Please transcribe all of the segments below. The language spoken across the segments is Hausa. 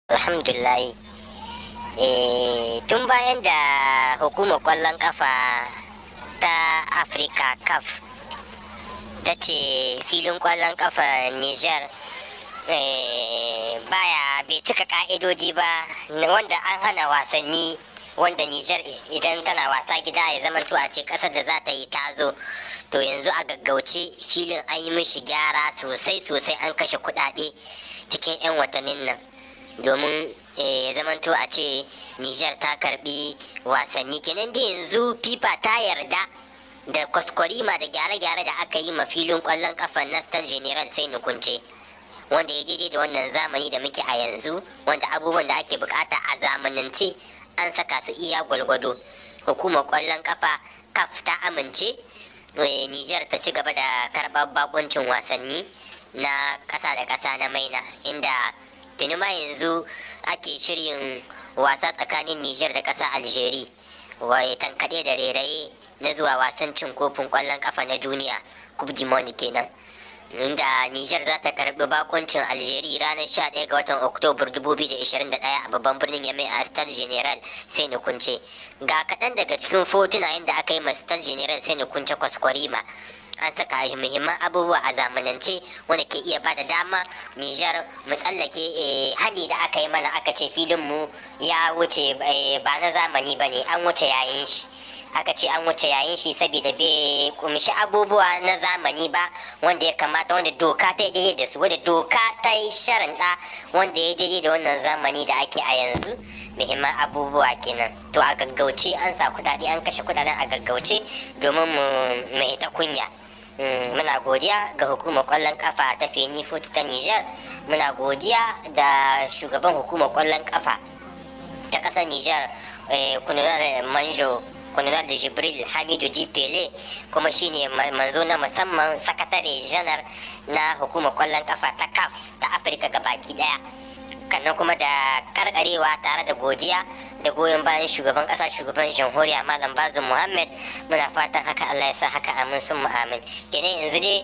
Alhamdulillah. Tun bayan da hukumar kwallon kafa ta Afirka CAF ta ce filin kwallon kafa Niger baya bai cika ka'idoji ba wanda an hana wasanni wanda Niger idan tana wasa gida ya zamanto a ce kasar da za ta yi tazo, to yanzu a gaggauce filin an yi mishi gyara sosai sosai, an kashe kudade cikin 'yan watannin nan domin ya zamanto a ce Niger ta karbi wasanni kenan da yanzu FIFA ta yarda da kwaskwarima da gyare-gyare da aka yi ma filin kwallon kafa na Stade General sai nukunce, wanda ya daidai da wannan zamani da muke a yanzu, wanda abubuwan da ake bukata a zamanance an saka su iya gwalgwado. Hukumar kwallon kafa CAF ta amince Niger ta ci gaba da karɓar bakuncin wasanni na ƙasa da ƙasa na maina, inda tuni ma yanzu ake shirin wasa tsakanin Niger da ƙasa Algeria, wai tankaɗe da reraye na zuwa wasan cin kofin ƙwallon ƙafa na duniya, Coupe du Monde kenan, inda Niger za ta karɓi bakuncin Algeria ranar 11 ga watan Oktobar 2021 a babban birnin Yamai a Stade General sai kunce. Ga kaɗan daga cikin fotuna yadda aka yi ma Stade General sai kunce kwaskwarima. An saka muhimman abubuwa a zamanance wanda ke iya bada dama Niger mu tsallake hani da aka yi mana, aka ce filin mu ya wuce ba na zamani ba ne, an wuce yayin shi. Aka ce an wuce yayin shi saboda bai kumshi abubuwa na zamani ba wanda ya kamata, wanda doka ta daidai da su, wanda doka ta yi sharanɗa wanda ya daidai da wannan zamani da ake a yanzu. Muhimman abubuwa kenan, to a gaggauce an sa kudade, an kashe kudaden a gaggauce domin mu hita kunya. Muna godiya ga hukumar kwallon kafa ta Feni Foot ta Niger, muna godiya da shugaban hukumar kwallon kafa ta kasar Niger, Colonel Manjo, Colonel Jibril Hamidu Jipele, kuma shine manzo na musamman sakatare janar na hukumar kwallon kafa ta CAF ta Afirka gabaki daya. Kannan kuma da karkarewa tare da godiya da goyon bayan shugaban kasa, shugaban jamhuriya Malam Bazoum Muhammad, muna fatan haka, Allah ya sa haka, amin sun amin. Kenan yanzu dai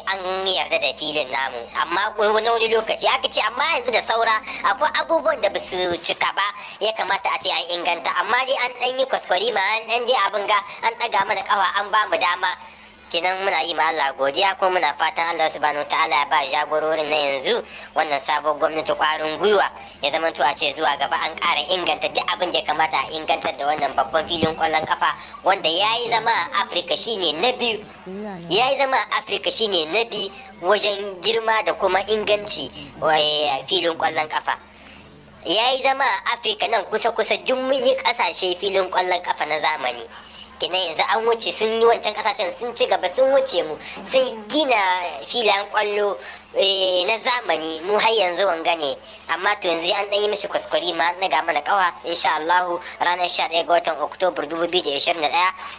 an yarda da filin namu, amma wani lokaci aka ce amma yanzu da saura, akwai abubuwan da basu cika ba, ya kamata a ce an inganta, amma dai an dan yi kwaskwari ma, an dai abin ga an daga mana kafa, an ba mu dama. Kenan muna yi ma Allah godiya, kuma muna fatan Allah subhanahu ta'ala ya ba jagororin na yanzu wannan sabon gwamnati kwarin gwiwa, ya zama to a ce zuwa gaba an ƙara inganta duk abin da ya kamata a ingantar da wannan babban filin kwallon kafa wanda ya yi zama a Afirka shine na biyu, ya yi zama a Afirka shine na biyu wajen girma da kuma inganci filin kwallon kafa. Ya yi zama a Afirka nan kusa-kusa jumlayin ƙasashe filin kwallon kafa na zamani. Kenan yanzu an wuce, sun yi wancan kasashen sun ci gaba, sun wuce mu, sun gina filayen kwallo na zamani, mu har yanzu wanga ne, amma to yanzu an ɗan yi mishi kwaskwari ma na ga mana kawa. Insha Allahu ranar 11 ga watan Oktobar 2021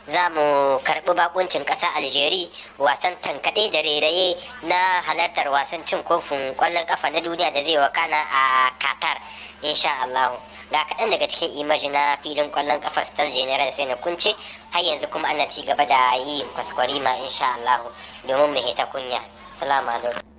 za mu karɓi bakuncin ƙasa Algeria, wasan tankaɗe da reraye na halartar wasan cin kofin kwallon kafa na duniya da zai wakana a Qatar. Insha Allahu ga kaɗan daga cikin imaji na filin kwallon kafa Stade General sai na kunce, har yanzu kuma ana ci gaba da yi kwaskwarima insha Allah domin mu hita kunya. Salamu alaikum.